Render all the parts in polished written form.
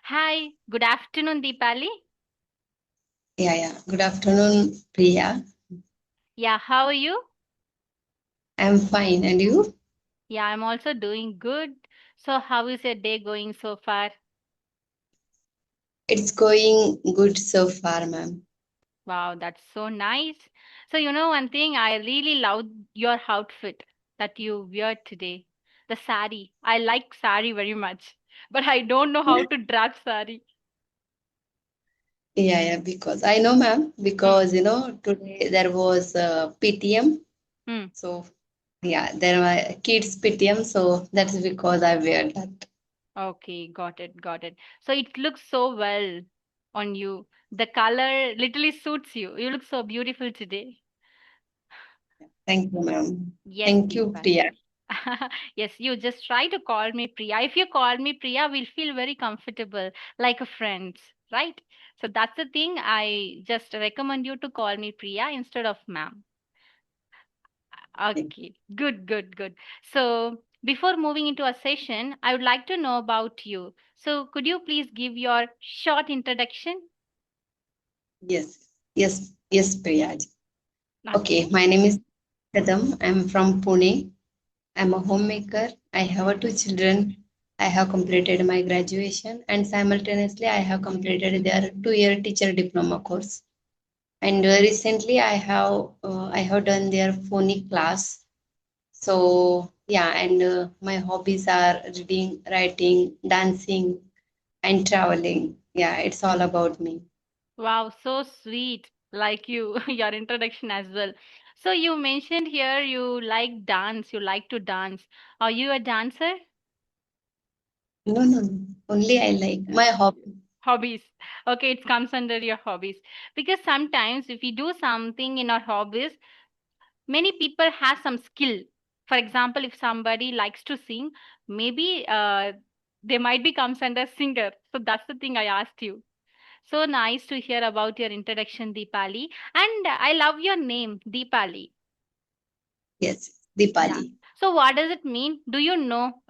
Hi, good afternoon, Deepali. Yeah. Good afternoon, Priya. Yeah, how are you? I'm fine. And you? Yeah, I'm also doing good. So, how is your day going so far? It's going good so far, ma'am. Wow, that's so nice. So, one thing, I really love your outfit that you wear today. The sari. I like sari very much, but I don't know how to dress sari. Because I know, ma'am, Hmm. because today there was PTM. Hmm. So, there were kids PTM. So that's because I wear that. Okay, got it, got it. So it looks so well on you. The color literally suits you. You look so beautiful today. Thank you, ma'am. Yes, Thank you, Deepali. Priya. Yes, you just try to call me Priya. If you call me Priya, we'll feel very comfortable, like a friends, right? So that's the thing. I just recommend you to call me Priya instead of ma'am. Okay, good, good, good. So before moving into a session, I would like to know about you. So could you please give your short introduction? Yes, Priya. Okay. Okay, my name is Kadam. I'm from Pune. I'm a homemaker. I have two children. I have completed my graduation and simultaneously I have completed their 2 year teacher diploma course. And recently I have done their phonic class. So yeah, and my hobbies are reading, writing, dancing, and traveling. Yeah, it's all about me. Wow, so sweet. Like you, your introduction as well. So you mentioned here you like dance, you like to dance. Are you a dancer? No. Only I like my hobby. Hobbies. Okay, it comes under your hobbies. Because sometimes if we do something in our hobbies, many people have some skill. For example, if somebody likes to sing, maybe they might be comes under singer. So that's the thing I asked you. So nice to hear about your introduction, Deepali. And I love your name, Deepali. Yes, Yeah. Dipali. So what does it mean? Do you know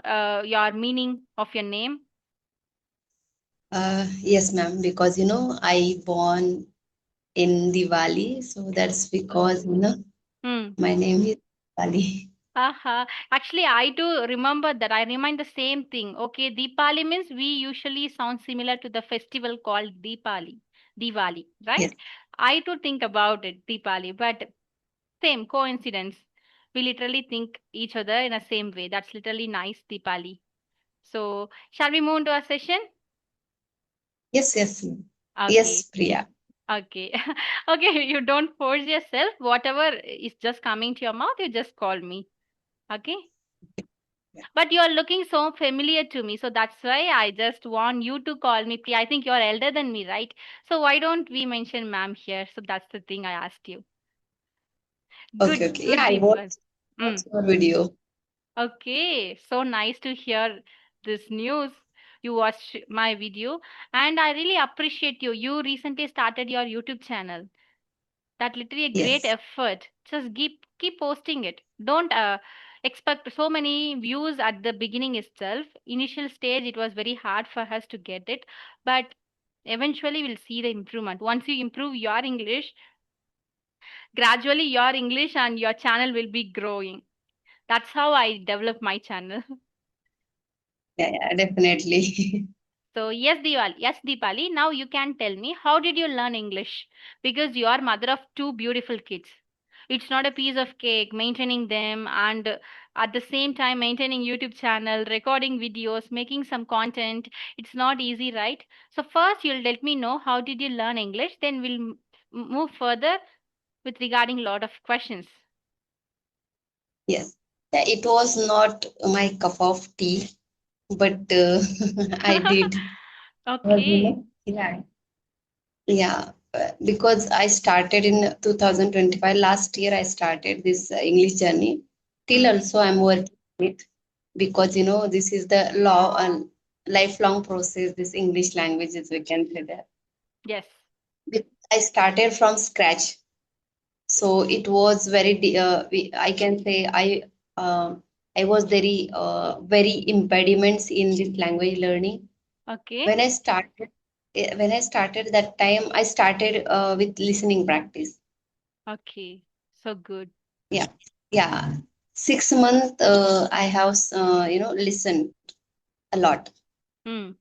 your meaning of your name? Yes, ma'am, because I born in Diwali, so that's because Hmm. my name is Diwali. Aha. Actually, I do remember that. I remind the same thing. Okay, Deepali means we usually sound similar to the festival called Deepali, Diwali, right? Yes, I too think about it, Deepali, but same coincidence. We literally think each other in the same way. That's literally nice, Deepali. So, shall we move to our session? yes, yes, Okay, Priya. okay, okay. You don't force yourself. Whatever is just coming to your mouth, you just call me. Okay. But you are looking so familiar to me, so that's why I just want you to call me Priya. I think you're elder than me, right? So why don't we mention ma'am here? So that's the thing I asked you. Good, Yeah, good, I Deepak. watch Mm. your video. Okay, so nice to hear this news. You watched my video, and I really appreciate you. You recently started your YouTube channel. That literally a great Yes, effort. Just keep posting it. Don't expect so many views at the beginning itself. Initial stage it was very hard for us to get it, but eventually we'll see the improvement. Once you improve your English, gradually your English and your channel will be growing. That's how I develop my channel. yeah, definitely. So yes, Deepali. Now you can tell me how did you learn English? Because you are mother of two beautiful kids. It's not a piece of cake maintaining them and at the same time maintaining YouTube channel, recording videos, making some content. It's not easy, right? So first you'll let me know how did you learn English. Then we'll move further with regarding lot of questions. Yes, yeah, it was not my cup of tea, but I did. Because, Okay. because I started in 2025. Last year, I started this English journey. Till Hmm. also, I'm working with because this is the law and lifelong process. This English language is we can say that. Yes. I started from scratch, so it was I can say I was very impediments in this language learning. Okay. When I started, when I started that time, I started with listening practice. Okay. So good. Yeah, yeah. 6 months, I have listened a lot. Hmm.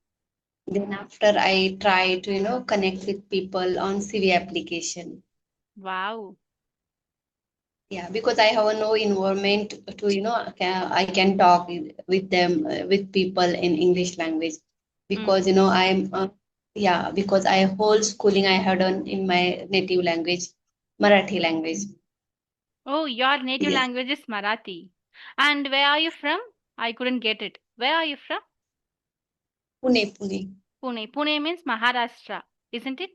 Then after I try to connect with people on CV application. Wow. Yeah, because I have no environment to I can talk with them with people in English language Hmm. because I'm yeah, because I whole schooling I had done in my native language, Marathi language. Oh, your native Yes, language is Marathi. And where are you from? I couldn't get it. Where are you from? Pune, Pune. Pune. Pune means Maharashtra, isn't it?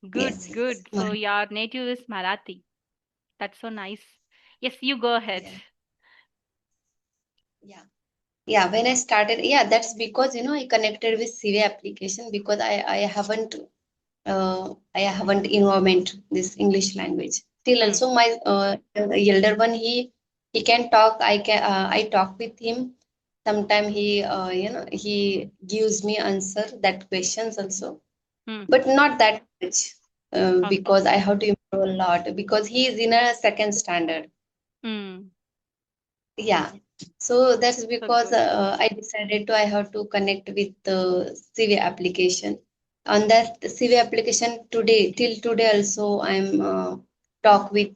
Yes, Good, yes, good. So Marathi. your native is Marathi. That's so nice. Yes, you go ahead. Yeah, yeah. Yeah, when I started, yeah, that's because I connected with CV application because I haven't involved this English language. Still, Hmm. also my elder one, he can talk. I talk with him. Sometimes he gives me answer that questions also, Hmm. but not that much Okay. because I have to improve a lot because he is in a second standard. Hmm. Yeah. So that's So because good. I decided to I have to connect with the CV application. On that CV application today, till today also I talk with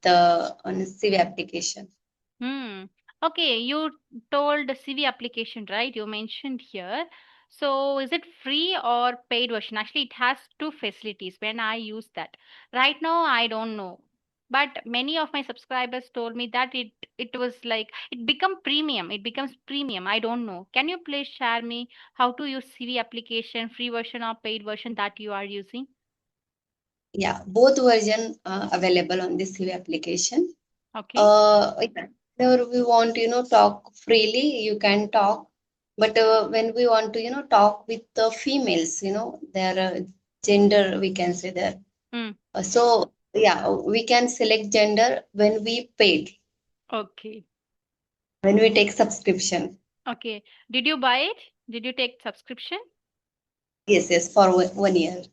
on CV application. Hmm. Okay, you told the CV application, right? You mentioned here. So is it free or paid version? Actually, it has two facilities when I use that. Right now, I don't know. But many of my subscribers told me that it was like it become premium. It becomes premium. I don't know. Can you please share me how to use CV application, free version or paid version that you are using? Yeah, both version available on this CV application. Okay. Yeah, whenever we want talk freely, you can talk. But when we want to talk with the females, their gender we can say there. Hmm. So yeah, we can select gender when we paid, Okay. when we take subscription. Okay. Did you buy it? Did you take subscription? Yes, yes, for 1 year.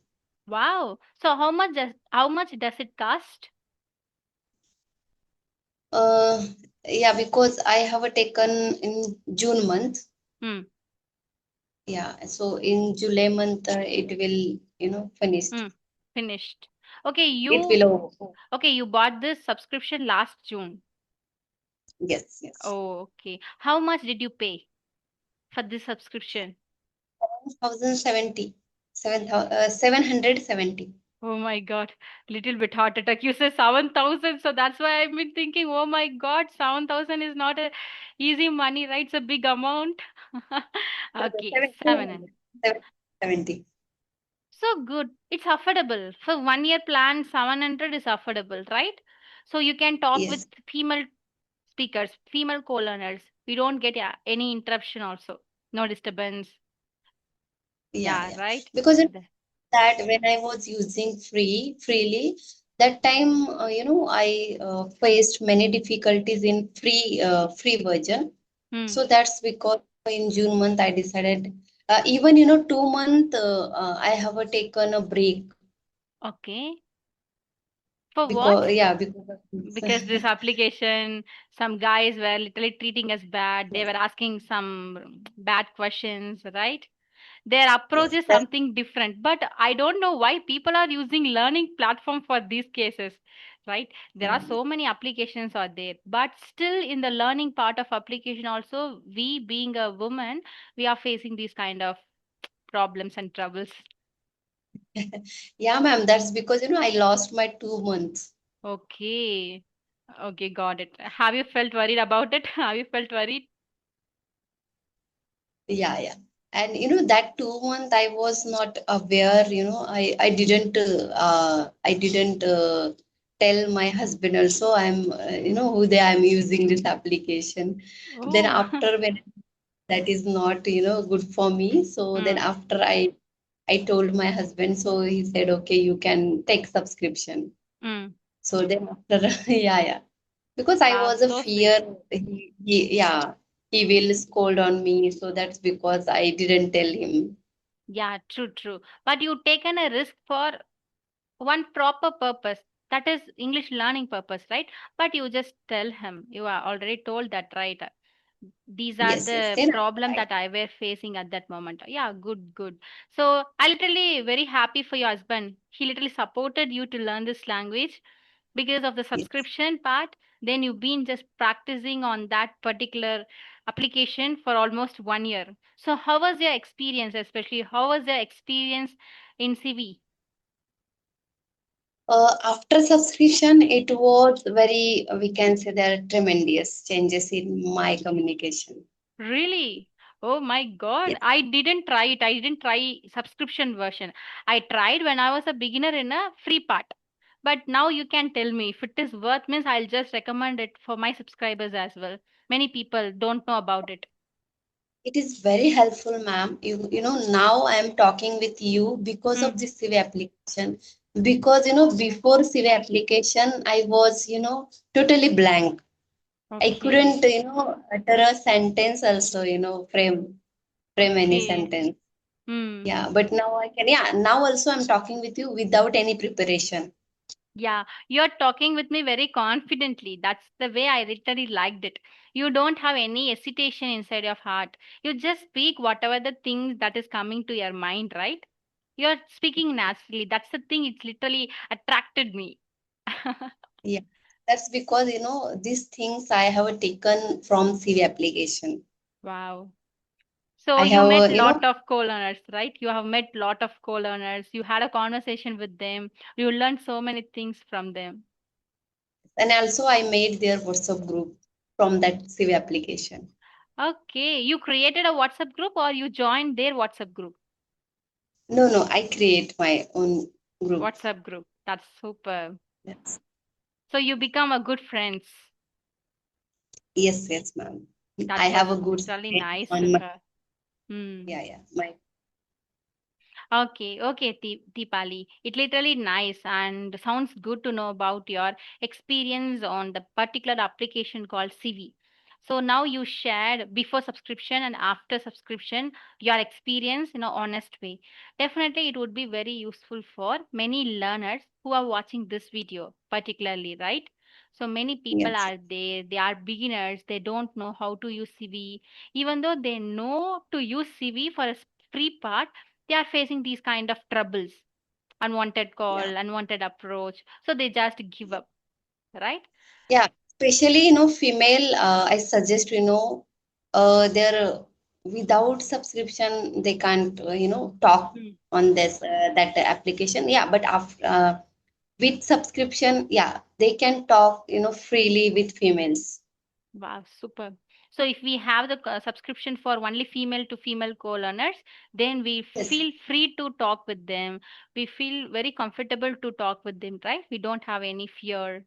Wow. So how much does it cost? Uh, yeah, because I have taken in June month. Hmm. Yeah, so in July month it will finished. Hmm. Finished. Okay, It will you bought this subscription last June. yes, yes. Oh, okay. How much did you pay for this subscription? 1070, 770. Oh my God, little bit heart attack. You said 7,000, so that's why I've been thinking, oh my God, 7,000 is not a easy money, right? It's a big amount. No, Okay, 700. 770. 770. So good. It's affordable. For 1 year plan, 700 is affordable, right? So you can talk with Yes. female speakers, female co-learners. We don't get any interruption also. No disturbance. Yeah, Yeah, yeah. right? Because The- that when I was using freely, that time I faced many difficulties in free version. Hmm. So that's because in June month I decided even 2 month I have taken a break Okay. For what? because yeah because of this. Because this application, some guys were literally treating us bad. They Yes, were asking some bad questions, right? Their approach yes, is that's something different, but I don't know why people are using learning platform for these cases, right? There are so many applications out there, but still in the learning part of application also, we being a woman, we are facing these kind of problems and troubles. yeah, ma'am. That's because I lost my 2 months. Okay. Okay, got it. Have you felt worried about it? Have you felt worried? Yeah, yeah. And that 2 month I was not aware, I didn't tell my husband also I'm who they I'm using this application. Then Oh. after when that is not good for me, so then Hmm. after I told my husband, so he said okay you can take subscription. Hmm. So then after yeah, yeah, because I Wow, was a so sweet. fear yeah he will scold on me. So that's because I didn't tell him. Yeah, true, true. But you taken a risk for one proper purpose, that is English learning purpose, right? But you just tell him, you are already told that, right? These are Yes, yes. the Then problem I, that I were facing at that moment. Yeah, good, good. So I literally very happy for your husband. He literally supported you to learn this language because of the yes. subscription part. Then you've been just practicing on that particular application for almost 1 year. So how was your experience, especially how was your experience in CV? After subscription, it was very, we can say there are tremendous changes in my communication. Really? Oh my God. Yes, I didn't try it. I didn't try subscription version. I tried when I was a beginner in a free part. But now you can tell me if it is worth means I'll just recommend it for my subscribers as well. Many people don't know about it. it is very helpful, ma'am. You know, now I am talking with you because Hmm. of this CV application. Because, you know, before CV application, I was, you know, totally blank. I Okay. couldn't, you know, utter a sentence also, you know, frame any Okay. sentence. Hmm. Yeah, but now I can, yeah, now also I'm talking with you without any preparation. Yeah, you're talking with me very confidently. That's the way I literally liked it. You don't have any hesitation inside your heart. You just speak whatever the things that is coming to your mind, right? You're speaking naturally. That's the thing. It's literally attracted me. Yeah, that's because, you know, these things I have taken from CV application. Wow. So I you have, met you know, lot of co-learners, right? You have met lot of co-learners. You had a conversation with them. You learned so many things from them. and also I made their WhatsApp group from that CV application. Okay. You created a WhatsApp group or you joined their WhatsApp group? No, no, I create my own group. WhatsApp group. That's super. Yes, So you become a good friends. yes, ma'am. I That was have a good literally friend nice to on my, hear. Hmm. my, Okay, okay, Deepali. It literally nice and sounds good to know about your experience on the particular application called CV. So now you shared before subscription and after subscription your experience in an honest way. Definitely, it would be very useful for many learners who are watching this video, particularly, right? So many people yes, are there, they are beginners, they don't know how to use CV. Even though they know to use CV for a free part, they are facing these kind of troubles, unwanted call, yeah. unwanted approach, so they just give up, right? Yeah, especially, you know, female, I suggest, you know, they're without subscription, they can't, you know, talk Mm. on this, that application. Yeah, but after, with subscription, yeah, they can talk, you know, freely with females. Wow, super. So if we have the subscription for only female to female co-learners, then we Yes. feel free to talk with them. We feel very comfortable to talk with them, right? We don't have any fear,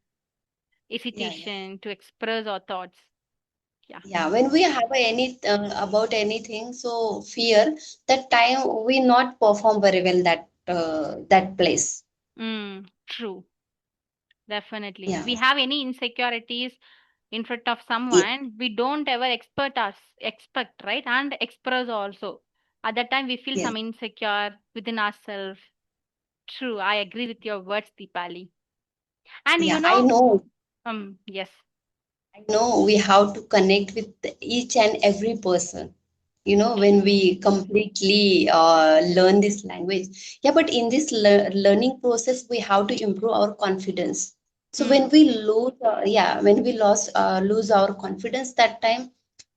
Yeah. hesitation to express our thoughts. Yeah. Yeah, when we have any about anything, so fear that time we not perform very well that place. True. Definitely. If we Yeah, have any insecurities in front of yeah, someone, we don't ever expect, right? And express also. At that time, we feel yes, some insecure within ourselves. True. I agree with your words, Deepali. And yeah. I know. yes. I know we have to connect with each and every person. You know, when True. we completely learn this language. Yeah, but in this learning process, we have to improve our confidence. So when Hmm. we lose, when we lose our confidence, that time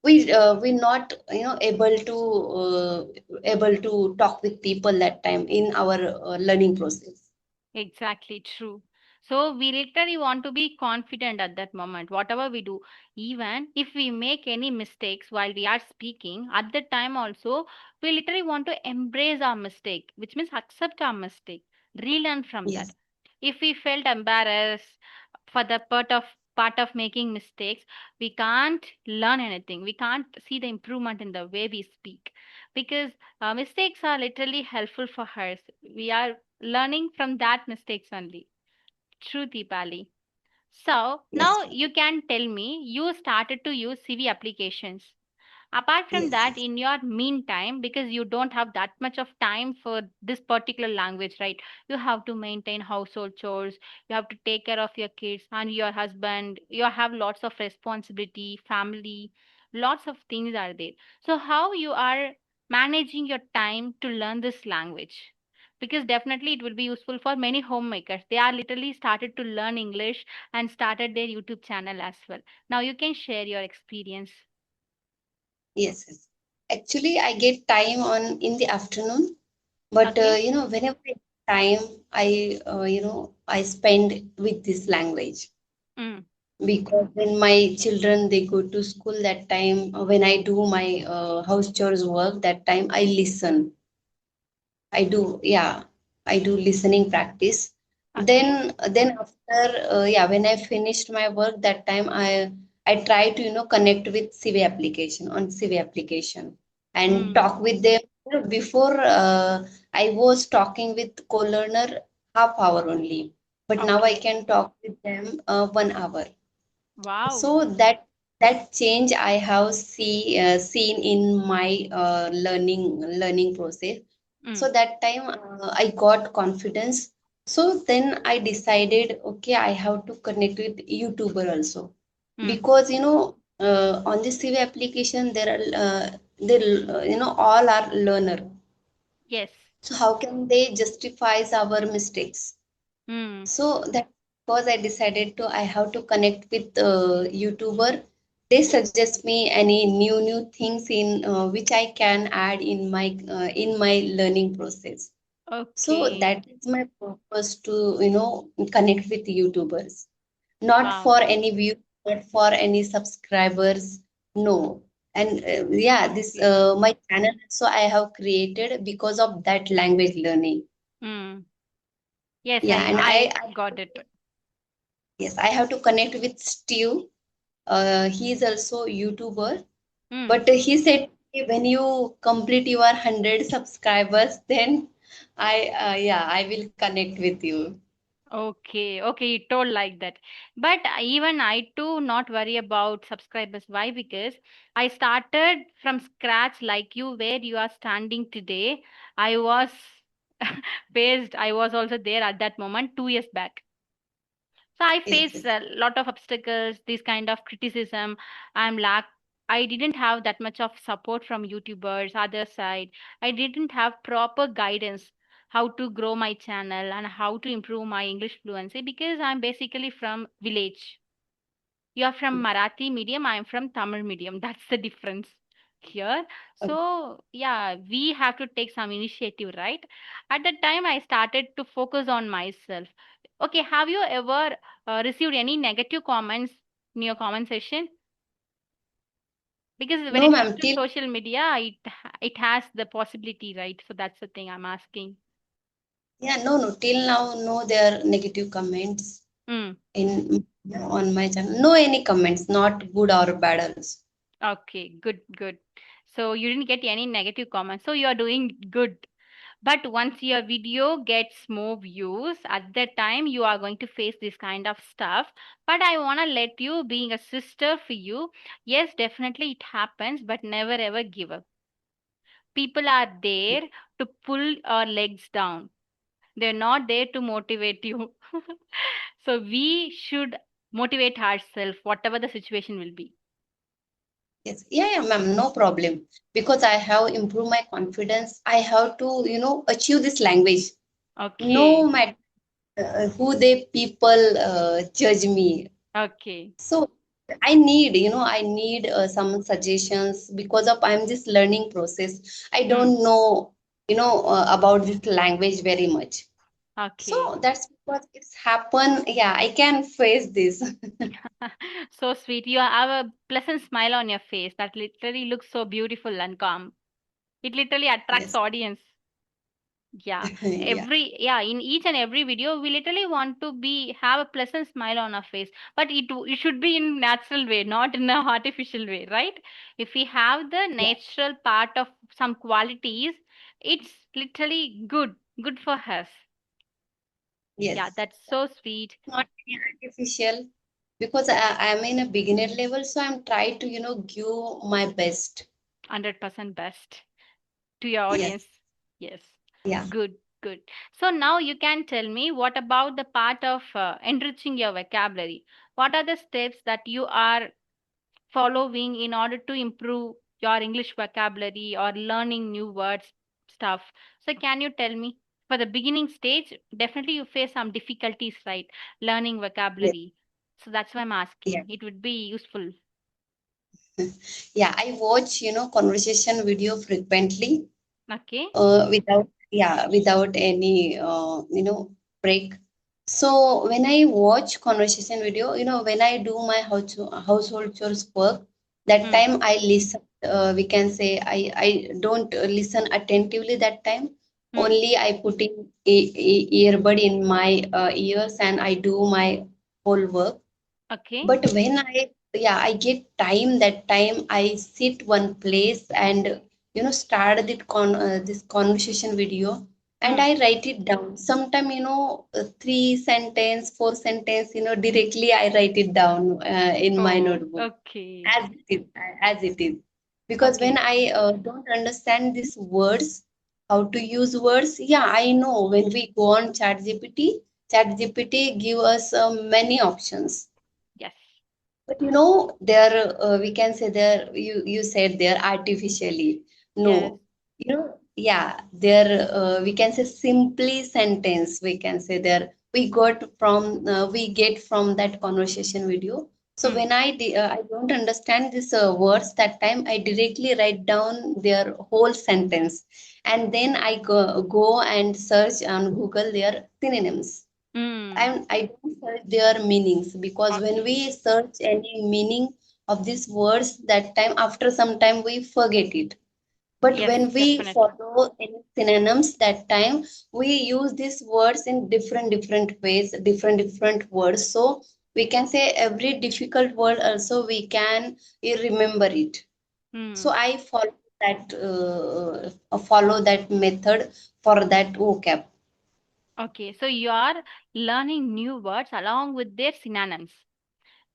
we not, you know, able to talk with people that time in our learning process. Exactly true. So we literally want to be confident at that moment, whatever we do. Even if we make any mistakes while we are speaking, at that time also, we literally want to embrace our mistake, which means accept our mistake, relearn from that. Yes, If we felt embarrassed for the part of making mistakes, we can't learn anything. We can't see the improvement in the way we speak because mistakes are literally helpful for us. We are learning from that mistakes only. True, Deepali. So yes, now you can tell me you started to use CV applications. Apart from Yes, that, yes, in your meantime, because you don't have that much of time for this particular language, right? You have to maintain household chores, you have to take care of your kids and your husband, you have lots of responsibility, family, lots of things are there. So how you are managing your time to learn this language? Because definitely it will be useful for many homemakers. They are literally started to learn English and started their YouTube channel as well. Now you can share your experience. yes, yes. Actually, I get time on in the afternoon, but Okay. whenever I get time, I spend with this language. Mm. Because when my children they go to school, that time when I do my house chores work, that time I listen. I do, yeah, I do listening practice. Okay. Then after, when I finished my work, that time I try to connect with CV application on CV application and Mm. talk with them. Before I was talking with co-learner half hour only, but now I Okay. can talk with them 1 hour. Wow. So that change I have seen in my learning process. Mm. So that time I got confidence. So then I decided, okay, I have to connect with YouTuber also, Mm. because on this CV application there are all are learner. Yes. So how can they justify our mistakes? Mm. So that because I decided to I have to connect with YouTuber. They suggest me any new things in which I can add in my learning process. So Okay. that is my purpose to connect with YouTubers. Not Wow. for any view, not for any subscribers. No. And yeah, this Okay. my channel also I have created because of that language learning. Mm. Yes, Yeah, and I got it. yes, I have to connect with Steve. He is also YouTuber, Mm. but he said when you complete your 100 subscribers, then I will connect with you. Okay. Okay, you told like that. But even I too not worry about subscribers. Why? Because I started from scratch like you, where you are standing today. I was based, I was also there at that moment 2 years back. So I Yes, face yes, a lot of obstacles, this kind of criticism. I'm lack. I didn't have that much of support from YouTubers, other side. I didn't have proper guidance how to grow my channel and how to improve my English fluency because I'm basically from village. You're from Marathi medium, I'm from Tamil medium. That's the difference here. okay. So, yeah, we have to take some initiative, right? At that time, I started to focus on myself. Okay, have you ever received any negative comments in your comment section? Because when No, it comes ma'am. to social media, it has the possibility, right? So that's the thing I'm asking. No. Till now, no, there are negative comments Mm. in on my channel. No, any comments, not good or bad also. Okay, good, good. So you didn't get any negative comments. So you are doing good. But once your video gets more views, at that time you are going to face this kind of stuff. But I want to let you, being a sister for you, yes, definitely it happens, but never ever give up. People are there to pull our legs down. They're not there to motivate you. So we should motivate ourselves, whatever the situation will be. Yes, ma'am, no problem. Because I have improved my confidence. I have to, achieve this language. No Okay. matter who they people judge me. Okay. So I need some suggestions because of I'm this learning process. I Hmm. don't know, about this language very much. Okay. So that's because it's happened. Yeah, I can face this. So sweet. You have a pleasant smile on your face that literally looks so beautiful and calm. It literally attracts Yes. audience. Yeah. Yeah. Yeah, in each and every video, we literally want to be have a pleasant smile on our face. But it should be in natural way, not in a artificial way, right? If we have the Yeah. natural part of some qualities, it's literally good for us. Yeah, Yes. that's so sweet. Not very artificial because I'm in a beginner level, so I'm trying to, give my best. 100% best to your Yes. audience. Yes. Yeah. Good, good. So now you can tell me what about the part of enriching your vocabulary? What are the steps that you are following in order to improve your English vocabulary or learning new words stuff? So can you tell me? For the beginning stage, definitely you face some difficulties, right? Learning Yes. vocabulary. So that's why I'm Yeah. asking. It would be useful. Yeah. I watch, conversation video frequently, Okay. without any, break. So when I watch conversation video, when I do my household chores work, that Hmm. time I listen. We can say I don't listen attentively that time. Hmm. Only I put in earbud in my ears and I do my whole work. Okay. But when I get time, that time I sit one place and start this conversation video and Hmm. I write it down. Sometime three sentence, four sentence, directly I write it down in my Oh, notebook okay. as it is. Because when Okay. I don't understand these words, how to use words, yeah, I know when we go on ChatGPT give us many options, Yes. but there we can say there you said there artificially. Yes. No, yeah, there we can say simply sentence. We can say there we get from that conversation video. So Hmm. when I don't understand these words that time, I directly write down their whole sentence, and then I go and search on Google their synonyms. Hmm. I don't search their meanings, because when Okay. we search any meaning of these words, that time after some time we forget it. But Yes, when we definitely. follow any synonyms, that time we use these words in different ways, different words. So we can say every difficult word also we can remember it. So Hmm. I follow that method for that vocab. Okay. So you are learning new words along with their synonyms,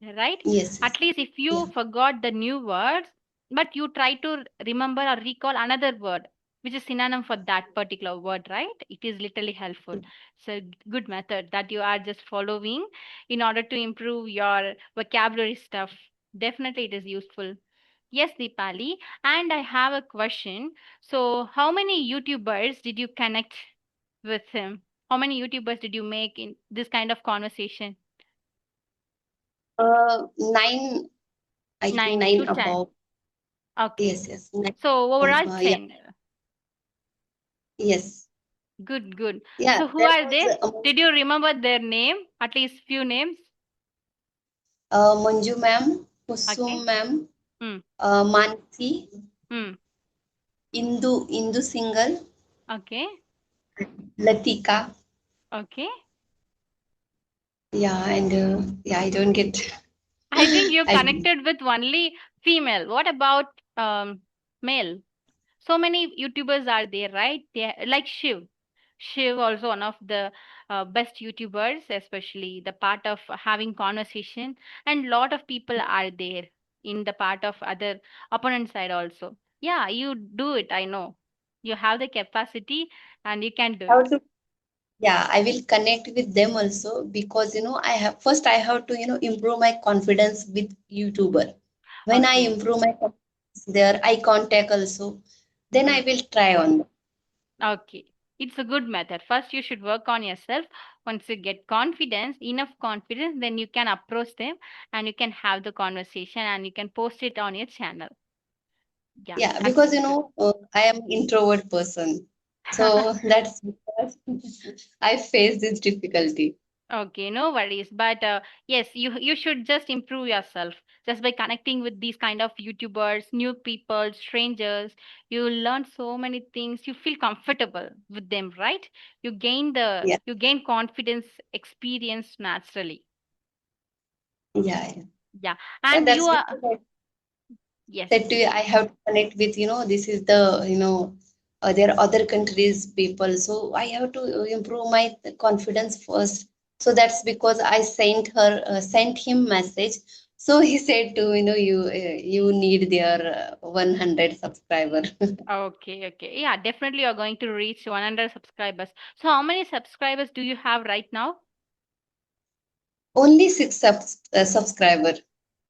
right? Yes, yes. At least if you Yeah. forgot the new words, but you try to remember or recall another word which is synonym for that particular word, right? It is literally helpful. So good method that you are just following in order to improve your vocabulary stuff. Definitely it is useful. Yes, Deepali. And I have a question. So how many YouTubers did you connect with him? How many YouTubers did you make in this kind of conversation? Nine, I think Nine nine to 10. above. Okay. Yes, yes. Nine So above. overall Yeah, 10. yes. Good, good. Yeah, So who there are was they? Did you remember their name? At least few names? Manju ma'am, Kusum Okay. ma'am, Hmm. Mansi, Hmm. Indu Singal, Okay. Latika. Okay. Yeah, and yeah, I don't get. I think you I connected with only female. What about male? So many YouTubers are there, right? They like Shiv. Shiv also one of the best YouTubers, especially the part of having conversation, and lot of people are there in the part of other opponent side also. Yeah, you do it. I know you have the capacity and you can do have it. to. Yeah, I will connect with them also, because I have to improve my confidence with YouTuber. When I Okay. improve my confidence, their eye contact also, then Hmm. I will try on. Okay. It's a good method. First, you should work on yourself. Once you get confidence, enough confidence, then you can approach them and you can have the conversation and you can post it on your channel. Yeah, Yeah, that's because I am introvert person, so that's because I face this difficulty. okay. No worries. But yes, you should just improve yourself just by connecting with these kind of YouTubers, new people, strangers. You learn so many things. You feel comfortable with them, right? Yeah, You gain confidence, experience naturally. yeah, yeah. Yeah, Yeah, and you that's are because yes. said to you, I have to connect with, this is the, there are other countries people. So I have to improve my confidence first. So that's because I sent him message. So he said to, you need their 100 subscriber. Okay, okay. Yeah, definitely you're going to reach 100 subscribers. So how many subscribers do you have right now? Only six subscriber.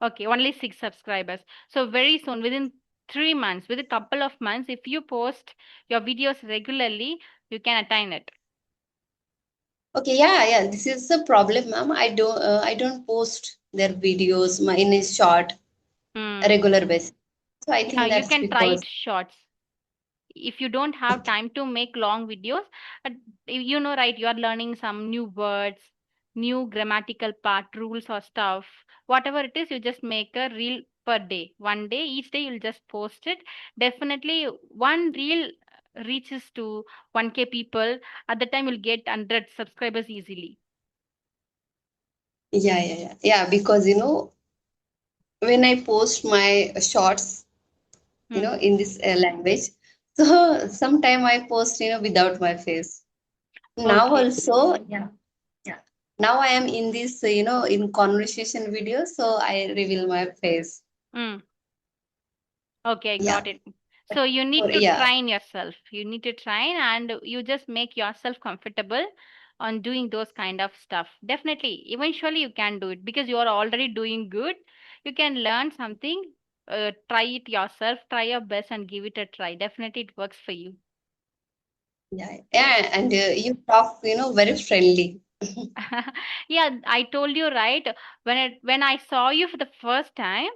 Okay, only 6 subscribers. So very soon, within 3 months, within a couple of months, if you post your videos regularly, you can attain it. Okay, yeah, yeah. This is the problem, ma'am. I don't post their videos my in a short Hmm. regular basis. So I Yeah, think you that's can try because it shorts. If you don't have time to make long videos, uh, you know, right, you are learning some new words, new grammatical part, rules or stuff. Whatever it is, you just make a reel per day. One day, each day you'll just post it. Definitely, one reel reaches to 1K people. At the time, you'll get 100 subscribers easily. yeah, yeah, yeah, yeah. Because when I post my shorts, Hmm. in this language, so sometime I post without my face. Now Okay. also, yeah, yeah. Now I am in this in conversation video, so I reveal my face. Hmm. Okay, I Yeah, got it. So you or need to yeah, train yourself. You need to train and you just make yourself comfortable on doing those kind of stuff. Definitely, eventually you can do it because you are already doing good. You can learn something, try it yourself, try your best and give it a try. Definitely it works for you. yeah, Yes. yeah. And you talk very friendly. Yeah, I told you right. When I saw you for the first time,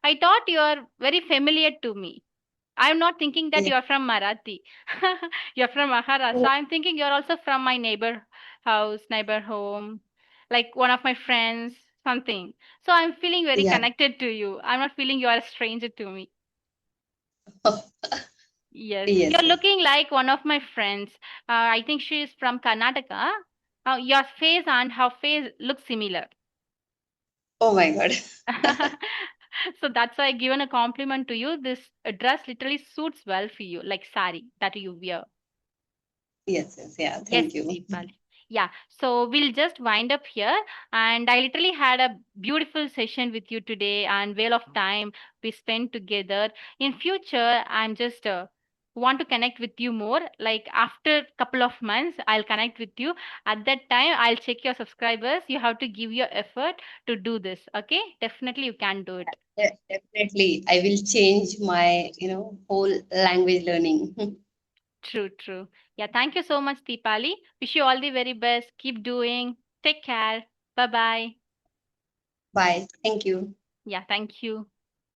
I thought you are very familiar to me. I'm not thinking that Yeah. you're from Marathi. You're from Maharashtra. Oh, I'm thinking you're also from my neighbor house, neighbor home, like one of my friends, something. So I'm feeling very yeah. connected to you. I'm not feeling you are a stranger to me. Yes, Yes, you're yes. looking like one of my friends. I think she is from Karnataka. Your face and her face look similar. Oh my God. So that's why I given a compliment to you. This dress literally suits well for you, like sari that you wear. Yes, yes, yeah. Yes, Thank you. Deepali. Yeah, so we'll just wind up here. And I literally had a beautiful session with you today and whale of time we spent together. In future, I'm just want to connect with you more. Like after couple of months, I'll connect with you. At that time, I'll check your subscribers. You have to give your effort to do this. Okay? Definitely you can do it. Yeah, definitely. I will change my, whole language learning. True, true. Yeah, thank you so much, Deepali. Wish you all the very best. Keep doing. Take care. Bye bye. Bye. Thank you. Yeah, thank you.